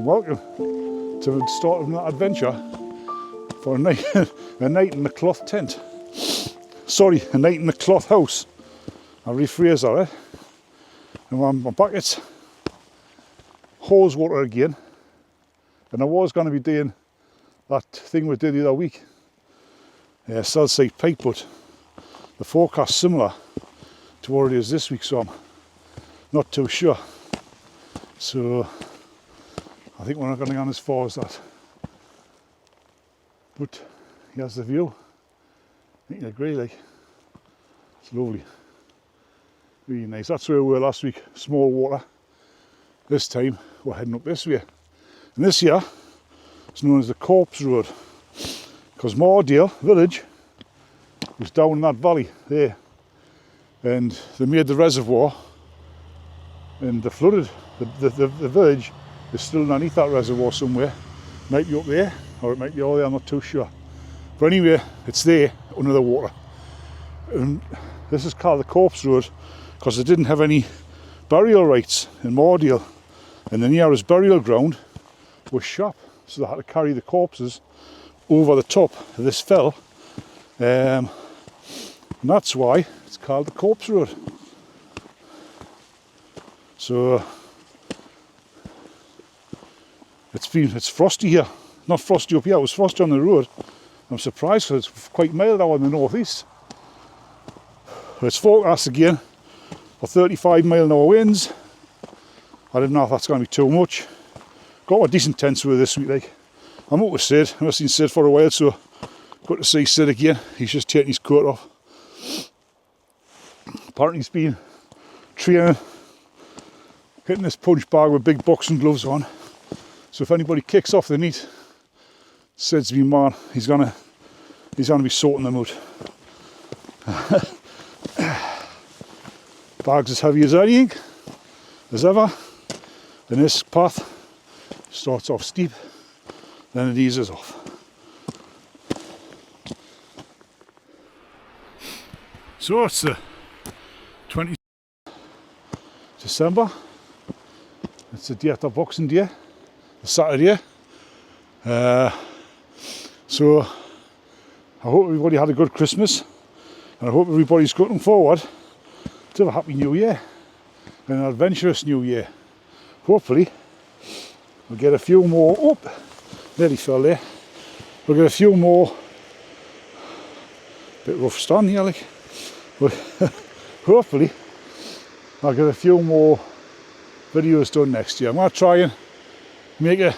welcome to the start of an adventure for a night, a night in the cloth tent. Sorry, a night in the cloth house. I'll rephrase that, eh? And I'm back at hose water again. And I was going to be doing that thing we did the other week. Seaside Pike, but the forecast's similar to what it is this week, so I'm not too sure. So I think we're not going to go as far as that. But here's the view. I think you agree, like, it's lovely. Really nice. That's where we were last week, small water. This time we're heading up this way. And this here is known as the Corpse Road, because Mardale village was down in that valley there, and they made the reservoir and they flooded. The village is still underneath that reservoir somewhere. Might be up there or it might be all there, I'm not too sure. But anyway, it's there under the water. And this is called the Corpse Road because they didn't have any burial rights in Mardale, and the nearest burial ground was Shap, so they had to carry the corpses over the top of this fell, and that's why it's called the Corpse Road. So it's frosty here, not frosty up here, it was frosty on the road. I'm surprised because it's quite mild out in the northeast. It's forecast again for 35 mile an hour winds. I don't know if that's going to be too much. Got a decent tents with this week, like. I'm up with Sid. I've not seen Sid for a while, so good to see Sid again. He's just taking his coat off. Apparently he's been training, hitting this punch bag with big boxing gloves on. So if anybody kicks off the neat, Sid's been man. He's gonna be sorting them out. Bag's as heavy as anything, as ever. And this path starts off steep, then it eases off. So it's the 20th December. It's the day after Boxing Day, the Saturday. So I hope everybody had a good Christmas, and I hope everybody's looking forward to a happy new year and an adventurous new year. Hopefully we'll get a few more nearly fell there. We'll get a few more, bit rough stand here, like, but hopefully I'll get a few more videos done next year. I'm going to try and make it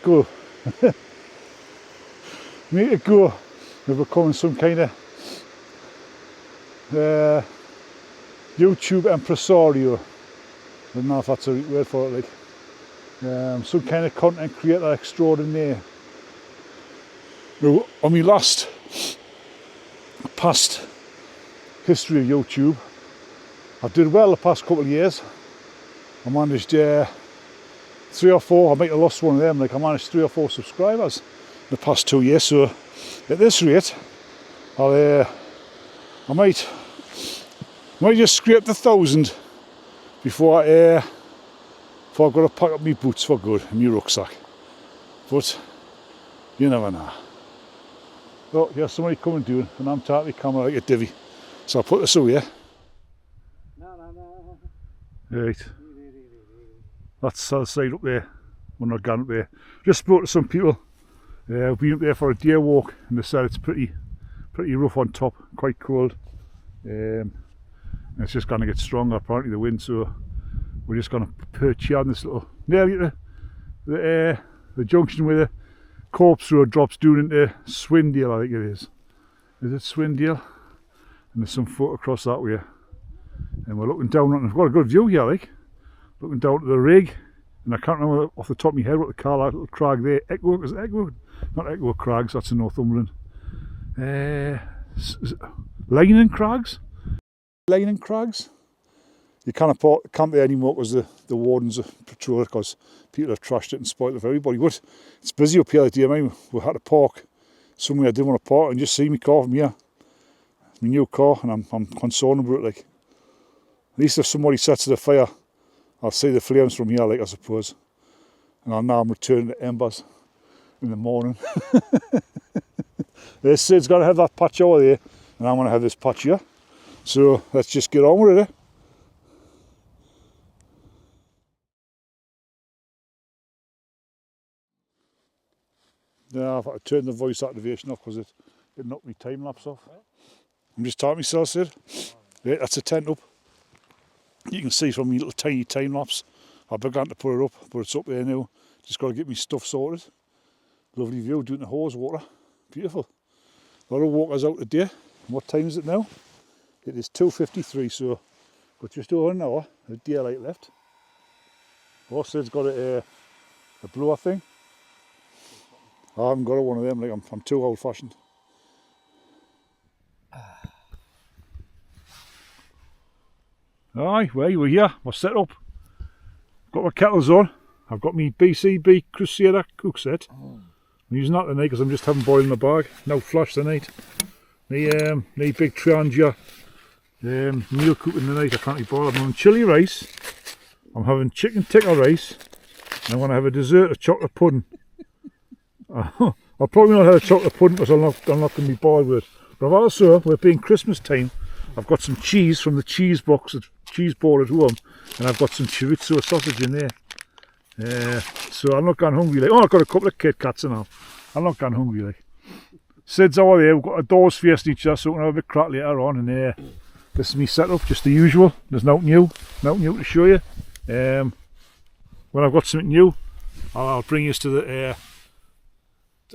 go make it go with becoming some kind of YouTube impresario. I don't know if that's a right word for it, like, some kind of content creator extraordinaire. On my past history of YouTube, I did well the past couple of years. I managed 3 or 4, I might have lost one of them, like I managed 3 or 4 subscribers in the past 2 years, so at this rate I might just scrape the 1,000 before I've got to pack up my boots for good and my rucksack. But you never know. Oh, here's somebody coming down, and I'm taking the camera like a divvy. So I'll put this away. Right. That's Seaside up there. We're not going up there. Just spoke to some people. We've been up there for a day walk, and they said it's pretty rough on top, quite cold. And it's just going to get stronger, apparently, the wind, so we're just going to perch here on this little, nearly the junction where the Corpse Road drops down into Swindale, I think it is. Is it Swindale? And there's some foot across that way. And we're looking down on, we've got a good view here, like. Looking down at the rig, and I can't remember off the top of my head what they call that little crag there. Echo, is it Echo? Not Echo Crags, that's in Northumberland. Lining Crags? Lining Crags? You can't camp there anymore because the wardens have patrolled, because people have trashed it and spoiled it for everybody. But it's busy up here today. I mean, we had to park somewhere I didn't want to park and just see me car from here. My new car, and I'm concerned about it, like. At least if somebody sets the fire, I'll see the flames from here, like, I suppose. And now I'm returning to Embers in the morning. This Sid's got to have that patch over there, and I'm going to have this patch here. So let's just get on with it. Yeah, I've had to turn the voice activation off because it knocked my time lapse off. I'm just talking myself, Sid. Yeah, that's a tent up. You can see from my little tiny time lapse, I began to put it up, but it's up there now. Just got to get my stuff sorted. Lovely view, doing the hose water. Beautiful. A lot of walkers out today. What time is it now? It is 2:53, so got just over an hour of daylight left. Sid's got a blower thing. I haven't got one of them, like I'm too old fashioned. Aye, well, we're here, we're set up. Got my kettles on. I've got my BCB Crusader cook set. I'm using that tonight because I'm just having boiled in the bag. No flash tonight. The big Triangia meal cooking tonight. I can't be bothered. I'm having chilli rice. I'm having chicken tikka rice. And I'm going to have a dessert of chocolate pudding. I'll probably not have a chocolate pudding because I'm not going to be bothered with it. But I've also, with it being Christmas time, I've got some cheese from the cheese box, the cheese board at home, and I've got some chorizo sausage in there. So I'm not going hungry. Like, I've got a couple of Kit Kats and all. I'm not going hungry. Like, Sid's over there. We've got our doors facing each other, so we're going to have a bit crack later on. And this is me setup, just the usual. There's nothing new to show you. When I've got something new, I'll bring you to the.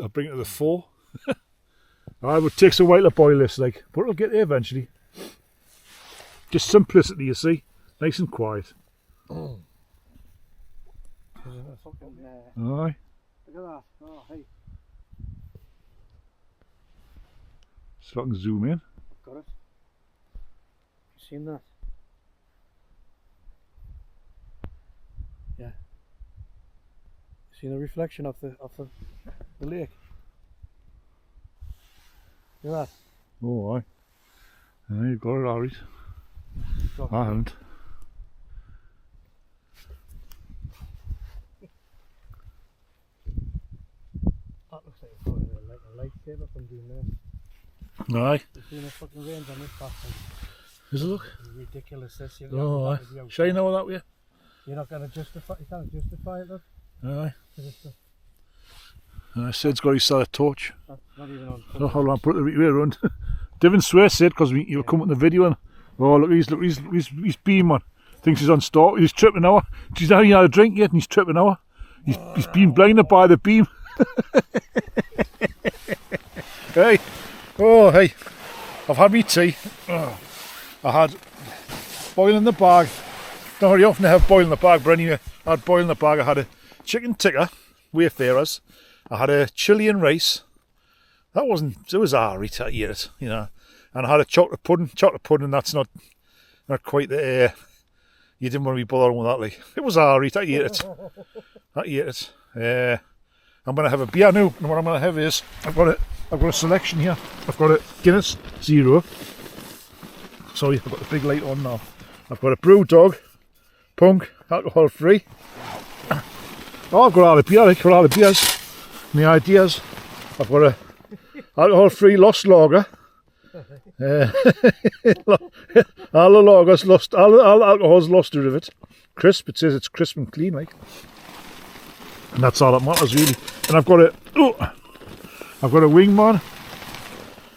I'll bring it to the fore. It takes a while to boil this, like, but it'll get there eventually. Just simplicity, you see, nice and quiet. Aye. Look at that. Oh, hey. So I can zoom in. Got it. You seen that? Yeah. Seen the reflection of the lake? Look at that. Oh, aye. You've got it, alright. I haven't. That looks like a lightsaber from doing this. Aye. You've seen the fucking range on this bastard. Does it look? Ridiculous this. Oh, aye. Shall you know that way? You're not going to justify, you can't justify it, look. Aye. Sid's got his side of torch. That's not even on. Oh, hold on, put the way around. Divin swears, Sid, because you'll come in the video and look, he's beam, man. Thinks he's on stalk. He's tripping now. He's not even had a drink yet, and he's tripping now. He's been blinded by the beam. Hey, hey, I've had me tea. I had boil in the bag. Not very often I have boil in the bag, but anyway, I had boil in the bag. I had a chicken tikka, Wayfarers. I had a chilli and rice. It was alright, I ate it, you know. And I had a chocolate pudding, that's not quite the, you didn't want to be bothering with that, like. It was alright, I ate it. I'm going to have a beer now, and what I'm going to have is, I've got a selection here. I've got a Guinness Zero. Sorry, I've got the big light on now. I've got a Brewdog, Punk, alcohol free. Oh, I've got all the beer, I've got all the beers. My ideas. I've got a alcohol-free Lost Lager. All the lagers lost, all the alcohol's lost out of it. Crisp, it says it's crisp and clean, like. And that's all that matters, really. And I've got a Wingman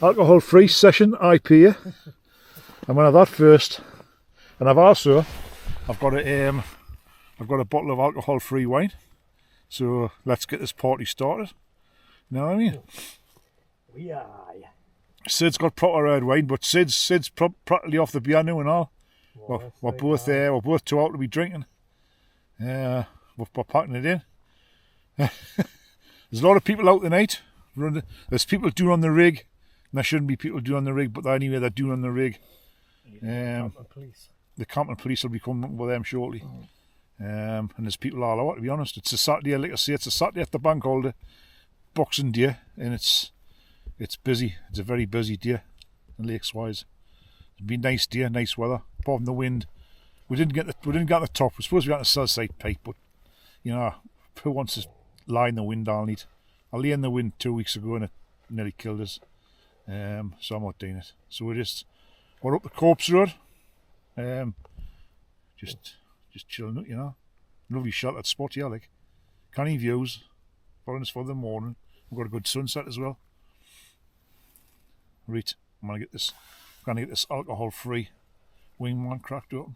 alcohol-free session IPA. I'm gonna have that first. And I've got a bottle of alcohol-free wine. So let's get this party started. You know what I mean? Yeah. Sid's got proper red wine, but Sid's practically off the beer now and all. We're both there. We're both too out to be drinking. We're packing it in. There's a lot of people out tonight. There's people doing on the rig. And there shouldn't be people doing on the rig, but anyway, they're doing on the rig. The camping police will be coming with them shortly. And there's people all over, to be honest. It's a Saturday, like I say, it's a Saturday at the bank holiday, Boxing Day, and it's busy. It's a very busy day, lakes-wise. It's been a nice day, nice weather, apart from the wind. We didn't get the top. We're supposed to be on the Seaside Pike, but you know, who wants to lie in the wind all night? I lay in the wind 2 weeks ago and it nearly killed us. So I'm not doing it. So we're up the Corpse Road. Just chilling out, you know. Lovely sheltered spot here, like. Canny views. For the morning. We've got a good sunset as well. Right, I'm gonna get this alcohol-free wingman cracked open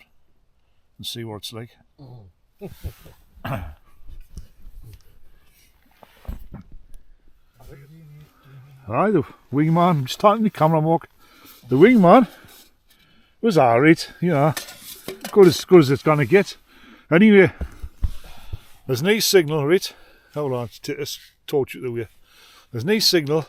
and see what it's like. Aye, the wingman, I'm starting the camera mark. The wingman was alright, you know, good as it's gonna get. Anyway, there's no signal, right? Hold on, let's torch it the way. There's no signal.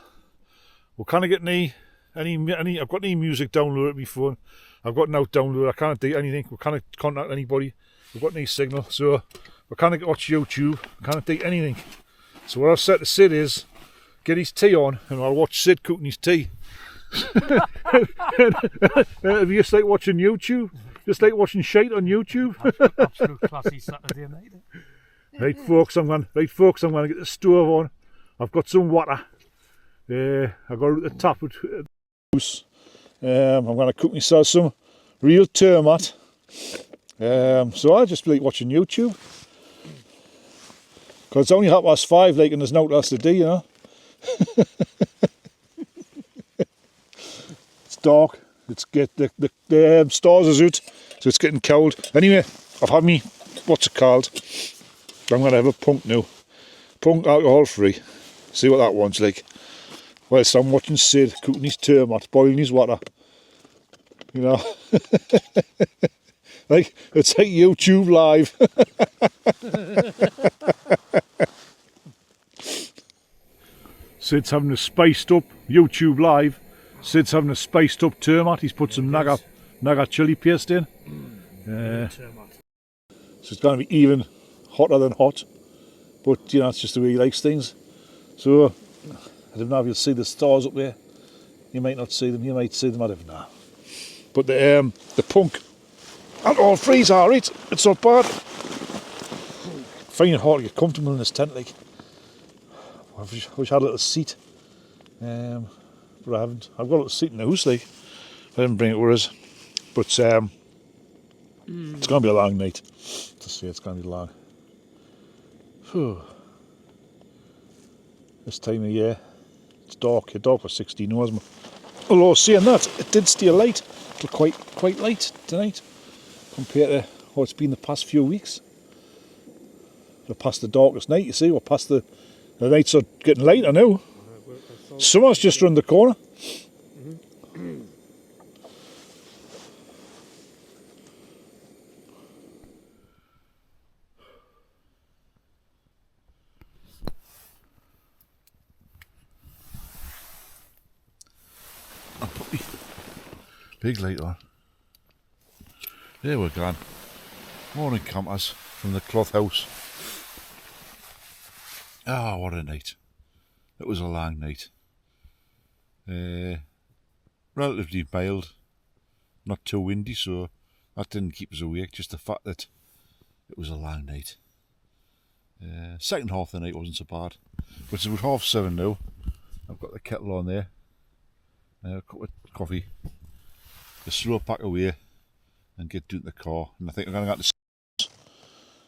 We can't get any. I've got any music downloaded on my phone. I've got no download. I can't do anything. We can't contact anybody. We've got no signal, so we can't watch YouTube. We can't do anything. So what I've said to Sid is, get his tea on, and I'll watch Sid cooking his tea. If you just like watching YouTube, just like watching shite on YouTube. Absolute classy Saturday night. Right, folks, I'm going to get the stove on. I've got some water. I got it at the top with I'm going to cook myself some real termat. So I'll just be like watching YouTube. Because it's only 5:30, like, and there's no else to do, you know. It's dark. It's the stars are out, so it's getting cold. Anyway, I've had me, what's it called? I'm going to have a punk now. Punk alcohol free. See what that one's like. Well, so I'm watching Sid cooking his termat, boiling his water. You know. Like, it's like YouTube live. Sid's having a spiced up YouTube live. Sid's having a spiced up termat. He's put some naga chili paste in. So it's going to be even hotter than hot. But, you know, it's just the way he likes things. So, I don't know if you'll see the stars up there. You might not see them. You might see them. I don't know. But the punk alcohol free's alright. It's not bad. I find it hard to get comfortable in this tent. Like, I wish I had a little seat. But I haven't. I've got a little seat in the house. Like, I didn't bring it with us. But it's going to be a long night. To see, it's going to be long. Whew. This time of year, it's dark. It's dark for 16 hours. Although saying that, it did stay light. It's quite light tonight compared to what it's been the past few weeks. We're past the darkest night, you see. We're past the nights are getting lighter now. Summer's just round the corner. I'll put the big light on. There we're gone. Morning campers from the cloth house. Ah, what a night. It was a long night. Relatively mild, not too windy, so that didn't keep us awake, just the fact that it was a long night. Second half of the night wasn't so bad, but it's about 7:30 now. I've got the kettle on there, a cup of coffee, just throw it back away and get down to the car. And I think we're going to get to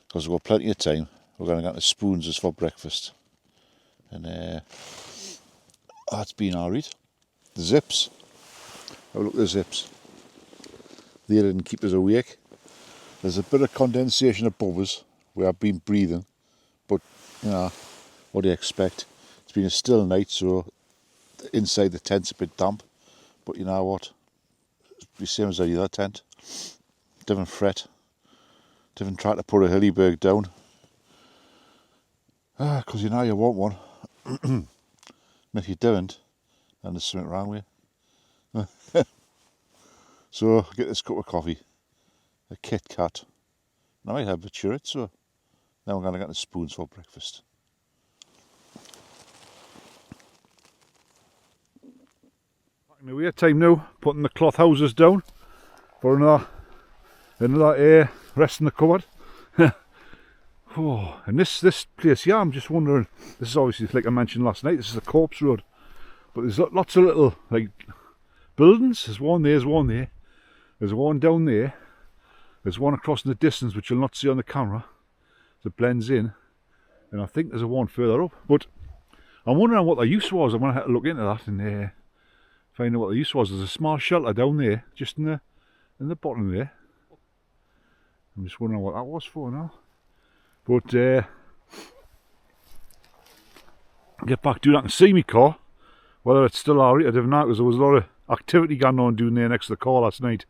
because we've got plenty of time. We're going to get the spoons for breakfast, and that's been alright. The zips, oh look, the zips, they didn't keep us awake. There's a bit of condensation above us where I've been breathing, but you know, what do you expect? It's been a still night, so inside the tent's a bit damp, but you know what, it's the same as any other tent. Different fret, different try to put a Hillyberg down, because you know you want one, and if you don't, then there's something wrong with you. So I get this cup of coffee, a Kit Kat, and I might have a churret, so now I'm going to get the spoons for breakfast. Back in the wait time now, putting the cloth houses down for another rest in the cupboard. Oh, and this place here, I'm just wondering, this is obviously, like I mentioned last night, this is a corpse road, but there's lots of little, like, buildings. There's one there, there's one there, there's one down there, there's one across in the distance which you'll not see on the camera that blends in, and I think there's a one further up, but I'm wondering what the use was. I'm going to have to look into that and find out what the use was. There's a small shelter down there, just in the bottom there. I'm just wondering what that was for now. But get back to that and see me car, whether it's still alright. I don't know, because there was a lot of activity going on down there next to the car last night.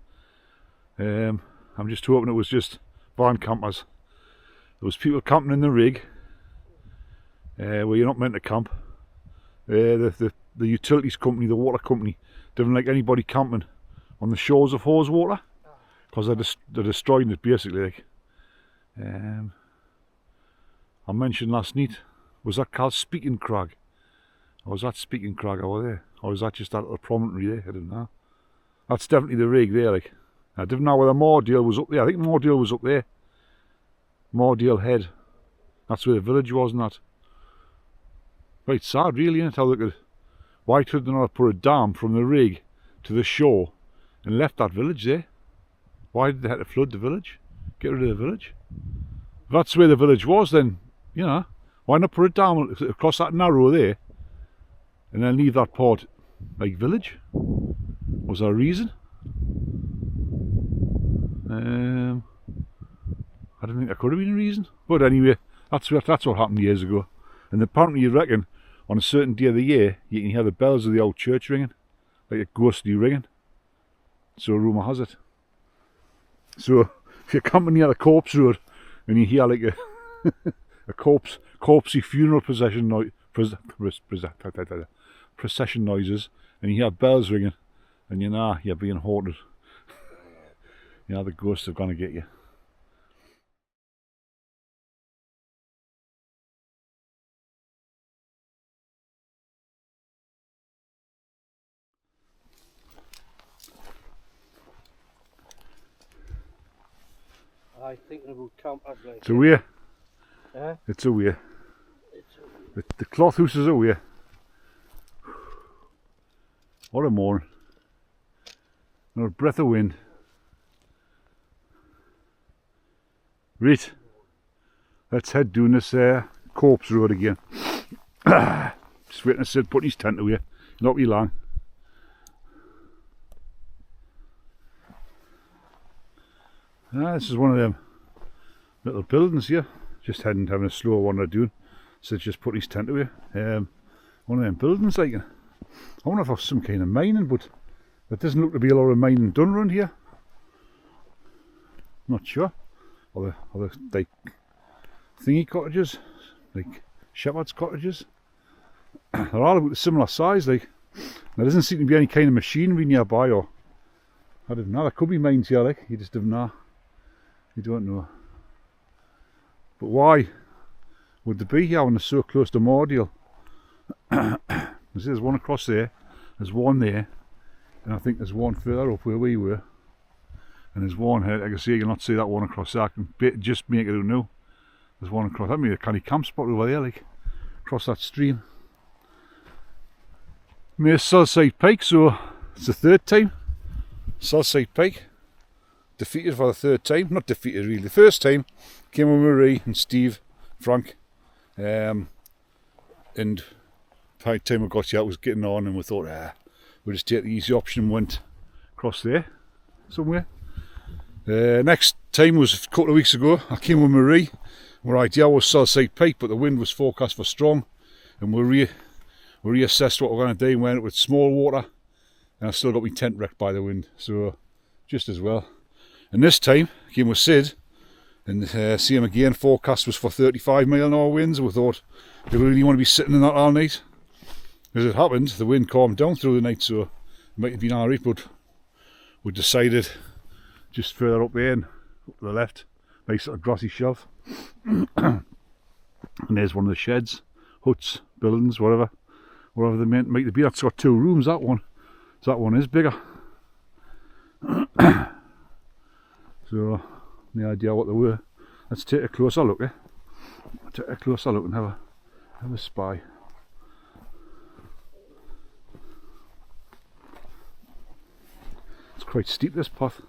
I'm just hoping it was just van campers. There was people camping in the rig, where you're not meant to camp. The utilities company, the water company, didn't like anybody camping on the shores of Haweswater, because they're destroying it basically. Like, I mentioned last night, was that called Speaking Crag? Or was that Speaking Crag over there? Or was that just that little promontory there? I don't know. That's definitely the rig there. Like, I didn't know whether Mardale was up there. I think Mardale was up there. Mardale Head. That's where the village was and that. Right sad really, isn't it? How they could, why could they not put a dam from the rig to the shore and left that village there? Why did they have to flood the village? Get rid of the village? If that's where the village was, then, you know, why not put a dam across that narrow there and then leave that part like village? Was there a reason? I don't think there could have been a reason. But anyway, that's what happened years ago. And apparently you reckon on a certain day of the year you can hear the bells of the old church ringing, like a ghostly ringing. So rumour has it. So if you're camping near the corpse road and you hear like a corpsey funeral procession procession noises, and you hear bells ringing, and you know you're being haunted. You know the ghosts are going to get you. I thinking about campers like It's a way. Huh? It's a way. The cloth house is a way. What a morning. Not a breath of wind. Right. Let's head down this corpse road again. Just waiting to Sid putting his tent away. Not be long. This is one of them little buildings here. Just having a slow wander doing. Sid's just put his tent away. One of them buildings like. I wonder if there's some kind of mining, but there doesn't look to be a lot of mining done around here. Not sure. Or the like thingy cottages, like shepherd's cottages. They're all about the similar size. Like, there doesn't seem to be any kind of machinery nearby, or I don't know. There could be mines here. Like, you just don't know. You don't know. But why would they be here when they're so close to Mardale? There's one across there, there's one there, and I think there's one further up where we were. And there's one here, like I say, you cannot see that one across there. I can just make it out now. There's one across, that may be a canny camp spot over there, like, across that stream. Near Seaside Pike, so it's the third time. Seaside Pike. Defeated for the third time. Not defeated really. The first time came with Marie and Steve, Frank. And by the time we got here it was getting on, and we thought, we'll just take the easy option and went across there somewhere. Next time was a couple of weeks ago. I came with Marie. Our idea was Seaside Pike, but the wind was forecast for strong, and we reassessed what we're going to do and went with small water, and I still got my tent wrecked by the wind, so just as well. And this time I came with Sid, and see him again. Forecast was for 35-mile-an-hour winds. We thought, do we really want to be sitting in that all night? As it happened, the wind calmed down through the night, so it might have been alright, but we decided just further up there and up to the left, nice little grassy shelf. And there's one of the sheds, huts, buildings, whatever they might be. That's got 2 rooms, that one. So that one is bigger. So, no idea what they were. Let's take a closer look, Take a closer look and have a spy. It's quite steep, this path.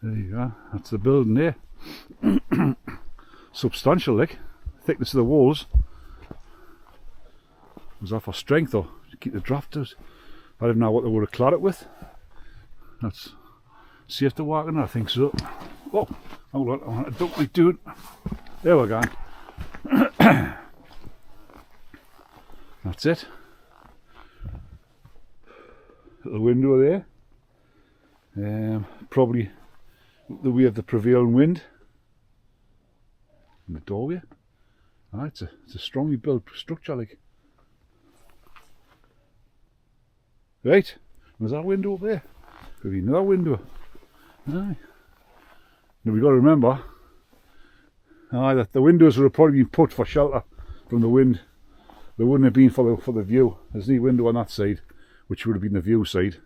There you go, that's the building there. Substantial, like, thickness of the walls. Was that for strength though, to keep the draft out? I don't know what they would have clad it with. That's safe to walk in, I think so. Oh, hold on, I don't like doing it. There we go. That's it. Little window there. Probably the way of the prevailing wind. In the doorway. Ah, it's a strongly built structure, like. Right, there's that window up there. Could be another window. Aye. Now we've got to remember that the windows would have probably been put for shelter from the wind. They wouldn't have been for the view. There's no window on that side, which would have been the view side,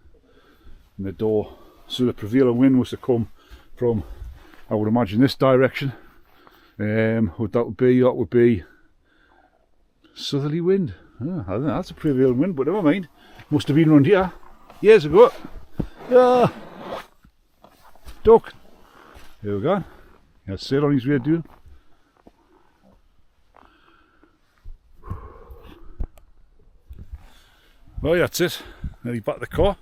and the door. So the prevailing wind was to come from, I would imagine, this direction. What that would be southerly wind. Oh, I don't know, that's a prevailing wind, but never mind. Must have been around here years ago. Ah, duck. There we go. He'll sail on his way down. Well, that's it. Nearly back to the car.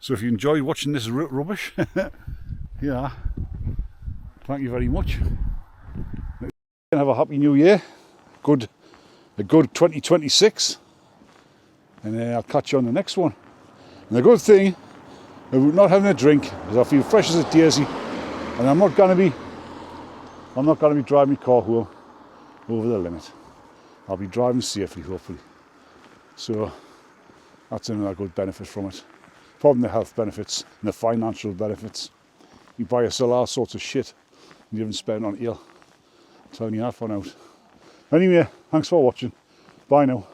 So if you enjoyed watching this rubbish, yeah, thank you very much. Have a happy new year. A good 2026. And I'll catch you on the next one. And the good thing about not having a drink is I feel fresh as a daisy, and I'm not going to be driving my car home over the limit. I'll be driving safely, hopefully. So that's another good benefit from it. Apart from the health benefits and the financial benefits. You buy or sell all sorts of shit and you haven't spent on it. I'm telling you that for now. Anyway, thanks for watching. Bye now.